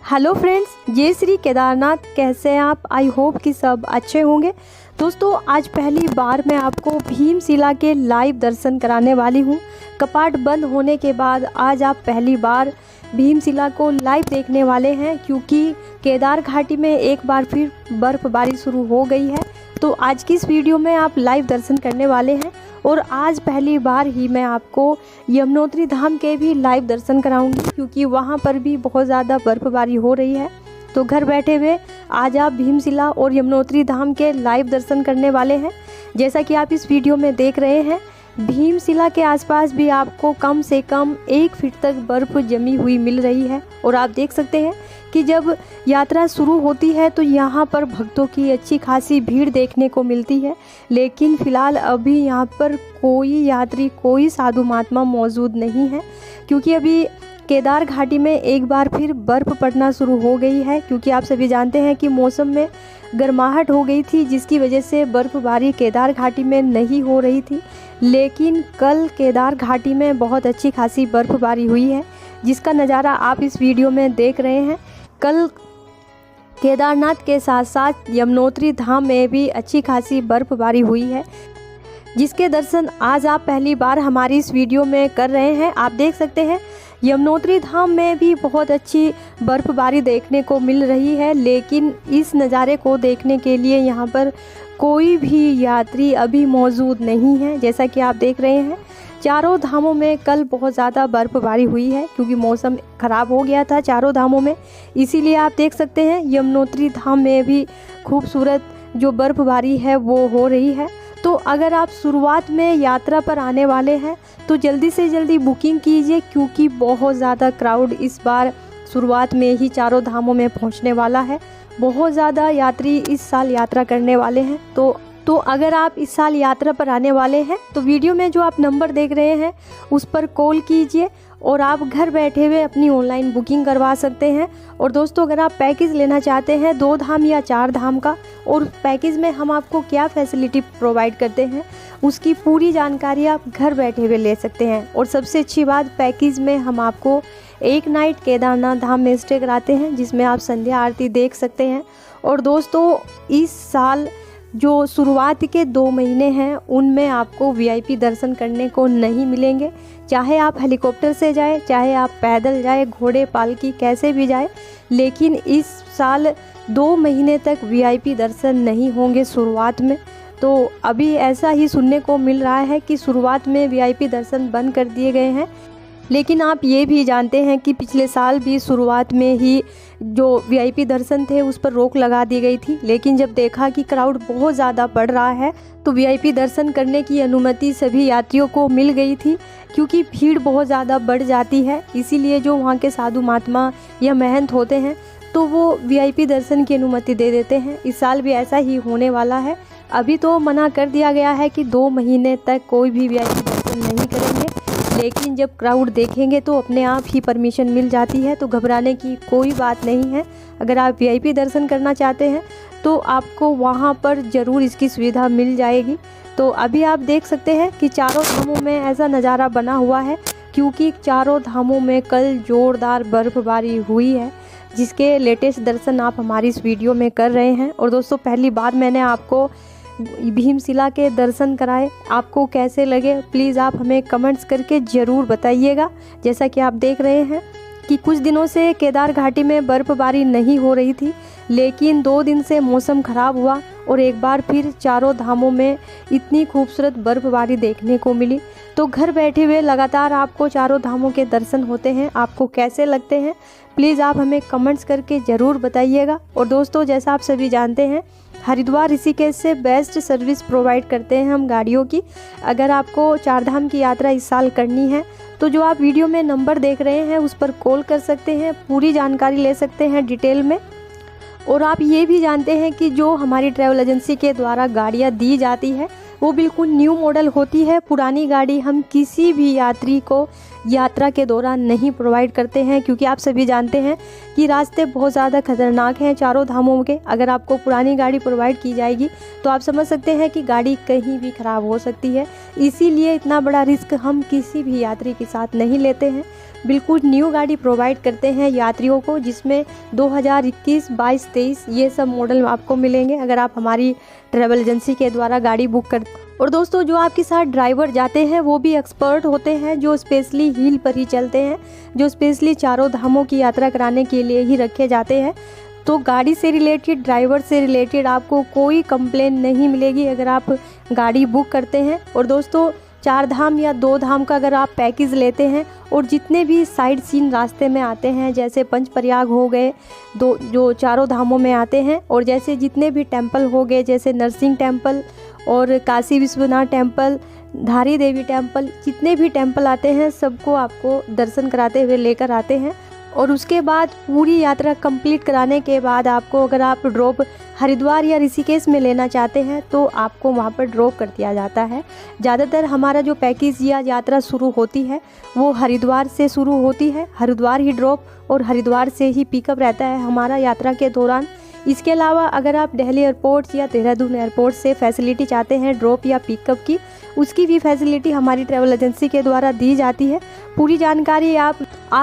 Hello friends, जय श्री केदारनाथ। कैसे हैं आप? आई होप कि सब अच्छे होंगे। दोस्तों, आज पहली बार मैं आपको भीमशिला के लाइव दर्शन कराने वाली हूं। कपाट बंद होने के बाद आज आप पहली बार भीमशिला को लाइव देखने वाले हैं, क्योंकि केदार घाटी में एक बार फिर बर्फ़बारी शुरू हो गई है। तो आज की इस वीडियो में आप लाइव दर्शन करने वाले हैं और आज पहली बार ही मैं आपको यमुनोत्री धाम के भी लाइव दर्शन कराऊंगी, क्योंकि वहां पर भी बहुत ज़्यादा बर्फ़बारी हो रही है। तो घर बैठे हुए आज आप भीमशिला और यमुनोत्री धाम के लाइव दर्शन करने वाले हैं। जैसा कि आप इस वीडियो में देख रहे हैं, भीमशिला के आसपास भी आपको कम से कम 1 फीट तक बर्फ़ जमी हुई मिल रही है। और आप देख सकते हैं कि जब यात्रा शुरू होती है तो यहाँ पर भक्तों की अच्छी खासी भीड़ देखने को मिलती है, लेकिन फ़िलहाल अभी यहाँ पर कोई यात्री, कोई साधु महात्मा मौजूद नहीं है, क्योंकि अभी केदार घाटी में एक बार फिर बर्फ़ पड़ना शुरू हो गई है। क्योंकि आप सभी जानते हैं कि मौसम में गर्माहट हो गई थी, जिसकी वजह से बर्फ़बारी केदार घाटी में नहीं हो रही थी। लेकिन कल केदार घाटी में बहुत अच्छी खासी बर्फ़बारी हुई है, जिसका नज़ारा आप इस वीडियो में देख रहे हैं। कल केदारनाथ के साथ साथ यमुनोत्री धाम में भी अच्छी खासी बर्फ़बारी हुई है, जिसके दर्शन आज आप पहली बार हमारी इस वीडियो में कर रहे हैं। आप देख सकते हैं यमुनोत्री धाम में भी बहुत अच्छी बर्फ़बारी देखने को मिल रही है, लेकिन इस नज़ारे को देखने के लिए यहाँ पर कोई भी यात्री अभी मौजूद नहीं है। जैसा कि आप देख रहे हैं, चारों धामों में कल बहुत ज़्यादा बर्फ़बारी हुई है, क्योंकि मौसम ख़राब हो गया था चारों धामों में। इसीलिए आप देख सकते हैं यमुनोत्री धाम में भी खूबसूरत जो बर्फ़बारी है वो हो रही है। तो अगर आप शुरुआत में यात्रा पर आने वाले हैं तो जल्दी से जल्दी बुकिंग कीजिए, क्योंकि बहुत ज़्यादा क्राउड इस बार शुरुआत में ही चारों धामों में पहुंचने वाला है। बहुत ज़्यादा यात्री इस साल यात्रा करने वाले हैं। तो अगर आप इस साल यात्रा पर आने वाले हैं तो वीडियो में जो आप नंबर देख रहे हैं उस पर कॉल कीजिए और आप घर बैठे हुए अपनी ऑनलाइन बुकिंग करवा सकते हैं। और दोस्तों, अगर आप पैकेज लेना चाहते हैं 2 धाम या 4 धाम का, और पैकेज में हम आपको क्या फैसिलिटी प्रोवाइड करते हैं उसकी पूरी जानकारी आप घर बैठे हुए ले सकते हैं। और सबसे अच्छी बात, पैकेज में हम आपको 1 नाइट केदारनाथ धाम में स्टे कराते हैं, जिसमें आप संध्या आरती देख सकते हैं। और दोस्तों, इस साल जो शुरुआत के 2 महीने हैं उनमें आपको वीआईपी दर्शन करने को नहीं मिलेंगे। चाहे आप हेलीकॉप्टर से जाए, चाहे आप पैदल जाए, घोड़े पालकी कैसे भी जाए, लेकिन इस साल 2 महीने तक वीआईपी दर्शन नहीं होंगे शुरुआत में। तो अभी ऐसा ही सुनने को मिल रहा है कि शुरुआत में वीआईपी दर्शन बंद कर दिए गए हैं। लेकिन आप ये भी जानते हैं कि पिछले साल भी शुरुआत में ही जो वीआईपी दर्शन थे उस पर रोक लगा दी गई थी, लेकिन जब देखा कि क्राउड बहुत ज़्यादा बढ़ रहा है तो वीआईपी दर्शन करने की अनुमति सभी यात्रियों को मिल गई थी, क्योंकि भीड़ बहुत ज़्यादा बढ़ जाती है। इसीलिए जो वहाँ के साधु महात्मा या महंत होते हैं तो वो वीआईपी दर्शन की अनुमति दे देते हैं। इस साल भी ऐसा ही होने वाला है। अभी तो मना कर दिया गया है कि 2 महीने तक कोई भी वीआईपी दर्शन नहीं करेंगे, लेकिन जब क्राउड देखेंगे तो अपने आप ही परमिशन मिल जाती है। तो घबराने की कोई बात नहीं है। अगर आप वीआईपी दर्शन करना चाहते हैं तो आपको वहाँ पर ज़रूर इसकी सुविधा मिल जाएगी। तो अभी आप देख सकते हैं कि चारों धामों में ऐसा नज़ारा बना हुआ है, क्योंकि चारों धामों में कल ज़ोरदार बर्फ़बारी हुई है, जिसके लेटेस्ट दर्शन आप हमारी इस वीडियो में कर रहे हैं। और दोस्तों, पहली बार मैंने आपको भीमशिला के दर्शन कराए, आपको कैसे लगे प्लीज़ आप हमें कमेंट्स करके ज़रूर बताइएगा। जैसा कि आप देख रहे हैं कि कुछ दिनों से केदार घाटी में बर्फ़बारी नहीं हो रही थी, लेकिन 2 दिन से मौसम ख़राब हुआ और एक बार फिर चारों धामों में इतनी खूबसूरत बर्फ़बारी देखने को मिली। तो घर बैठे हुए लगातार आपको चारों धामों के दर्शन होते हैं। आपको कैसे लगते हैं प्लीज़ आप हमें कमेंट्स करके ज़रूर बताइएगा। और दोस्तों, जैसा आप सभी जानते हैं, हरिद्वार ऋषिकेश से बेस्ट सर्विस प्रोवाइड करते हैं हम गाड़ियों की। अगर आपको 4 धाम की यात्रा इस साल करनी है तो जो आप वीडियो में नंबर देख रहे हैं उस पर कॉल कर सकते हैं, पूरी जानकारी ले सकते हैं डिटेल में। और आप ये भी जानते हैं कि जो हमारी ट्रैवल एजेंसी के द्वारा गाड़ियाँ दी जाती है वो बिल्कुल न्यू मॉडल होती है। पुरानी गाड़ी हम किसी भी यात्री को यात्रा के दौरान नहीं प्रोवाइड करते हैं, क्योंकि आप सभी जानते हैं कि रास्ते बहुत ज़्यादा खतरनाक हैं चारों धामों के। अगर आपको पुरानी गाड़ी प्रोवाइड की जाएगी तो आप समझ सकते हैं कि गाड़ी कहीं भी ख़राब हो सकती है। इसीलिए इतना बड़ा रिस्क हम किसी भी यात्री के साथ नहीं लेते हैं। बिल्कुल न्यू गाड़ी प्रोवाइड करते हैं यात्रियों को, जिसमें 2021, 22, 23 ये सब मॉडल आपको मिलेंगे अगर आप हमारी ट्रैवल एजेंसी के द्वारा गाड़ी बुक कर। और दोस्तों जो आपके साथ ड्राइवर जाते हैं वो भी एक्सपर्ट होते हैं, जो स्पेशली हील पर ही चलते हैं, जो स्पेशली चारों धामों की यात्रा कराने के लिए ही रखे जाते हैं। तो गाड़ी से रिलेटेड, ड्राइवर से रिलेटेड आपको कोई कंप्लेन नहीं मिलेगी अगर आप गाड़ी बुक करते हैं। और दोस्तों 4 धाम या 2 धाम का अगर आप पैकेज लेते हैं और जितने भी साइड सीन रास्ते में आते हैं, जैसे पंचप्रयाग हो गए, जो चारों धामों में आते हैं, और जैसे जितने भी टेम्पल हो गए, जैसे नरसिंह टेम्पल और काशी विश्वनाथ टेम्पल, धारी देवी टेम्पल, जितने भी टेम्पल आते हैं सबको आपको दर्शन कराते हुए लेकर आते हैं। और उसके बाद पूरी यात्रा कंप्लीट कराने के बाद आपको, अगर आप ड्रॉप हरिद्वार या ऋषिकेश में लेना चाहते हैं तो आपको वहाँ पर ड्रॉप कर दिया जाता है। ज़्यादातर हमारा जो पैकेज या यात्रा शुरू होती है वो हरिद्वार से शुरू होती है, हरिद्वार ही ड्रॉप और हरिद्वार से ही पिकअप रहता है हमारा यात्रा के दौरान। इसके अलावा अगर आप दिल्ली एयरपोर्ट या देहरादून एयरपोर्ट से फैसिलिटी चाहते हैं ड्रॉप या पिकअप की, उसकी भी फैसिलिटी हमारी ट्रैवल एजेंसी के द्वारा दी जाती है। पूरी जानकारी आप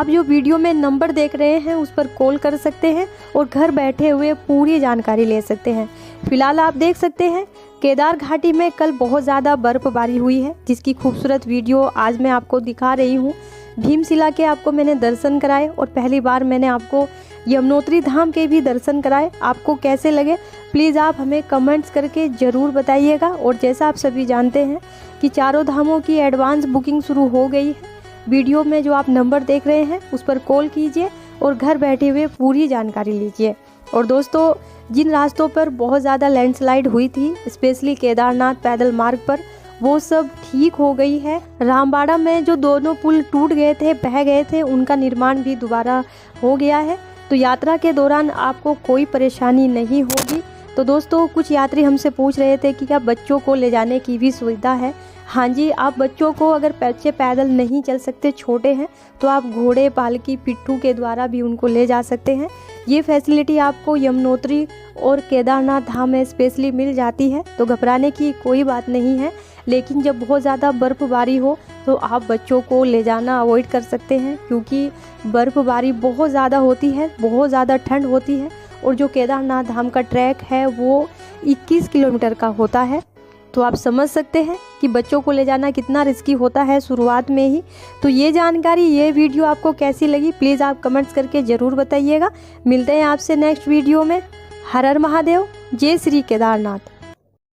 जो वीडियो में नंबर देख रहे हैं उस पर कॉल कर सकते हैं और घर बैठे हुए पूरी जानकारी ले सकते हैं। फिलहाल आप देख सकते हैं केदार घाटी में कल बहुत ज़्यादा बर्फबारी हुई है, जिसकी खूबसूरत वीडियो आज मैं आपको दिखा रही हूँ। भीमशिला के आपको मैंने दर्शन कराए और पहली बार मैंने आपको यमुनोत्री धाम के भी दर्शन कराए। आपको कैसे लगे प्लीज़ आप हमें कमेंट्स करके ज़रूर बताइएगा। और जैसा आप सभी जानते हैं कि चारों धामों की एडवांस बुकिंग शुरू हो गई है। वीडियो में जो आप नंबर देख रहे हैं उस पर कॉल कीजिए और घर बैठे हुए पूरी जानकारी लीजिए। और दोस्तों जिन रास्तों पर बहुत ज़्यादा लैंडस्लाइड हुई थी, स्पेशली केदारनाथ पैदल मार्ग पर, वो सब ठीक हो गई है। रामबाड़ा में जो दोनों पुल टूट गए थे, बह गए थे, उनका निर्माण भी दोबारा हो गया है। तो यात्रा के दौरान आपको कोई परेशानी नहीं होगी। तो दोस्तों कुछ यात्री हमसे पूछ रहे थे कि क्या बच्चों को ले जाने की भी सुविधा है। हाँ जी, आप बच्चों को, अगर बच्चे पैदल नहीं चल सकते, छोटे हैं, तो आप घोड़े, पालकी, पिट्ठू के द्वारा भी उनको ले जा सकते हैं। ये फैसिलिटी आपको यमुनोत्री और केदारनाथ धाम में स्पेशली मिल जाती है, तो घबराने की कोई बात नहीं है। लेकिन जब बहुत ज़्यादा बर्फ़बारी हो तो आप बच्चों को ले जाना अवॉइड कर सकते हैं, क्योंकि बर्फ़बारी बहुत ज़्यादा होती है, बहुत ज़्यादा ठंड होती है। और जो केदारनाथ धाम का ट्रैक है वो 21 किलोमीटर का होता है। तो आप समझ सकते हैं कि बच्चों को ले जाना कितना रिस्की होता है शुरुआत में ही। तो ये जानकारी, ये वीडियो आपको कैसी लगी प्लीज़ आप कमेंट्स करके ज़रूर बताइएगा। मिलते हैं आपसे नेक्स्ट वीडियो में। हर हर महादेव, जय श्री केदारनाथ।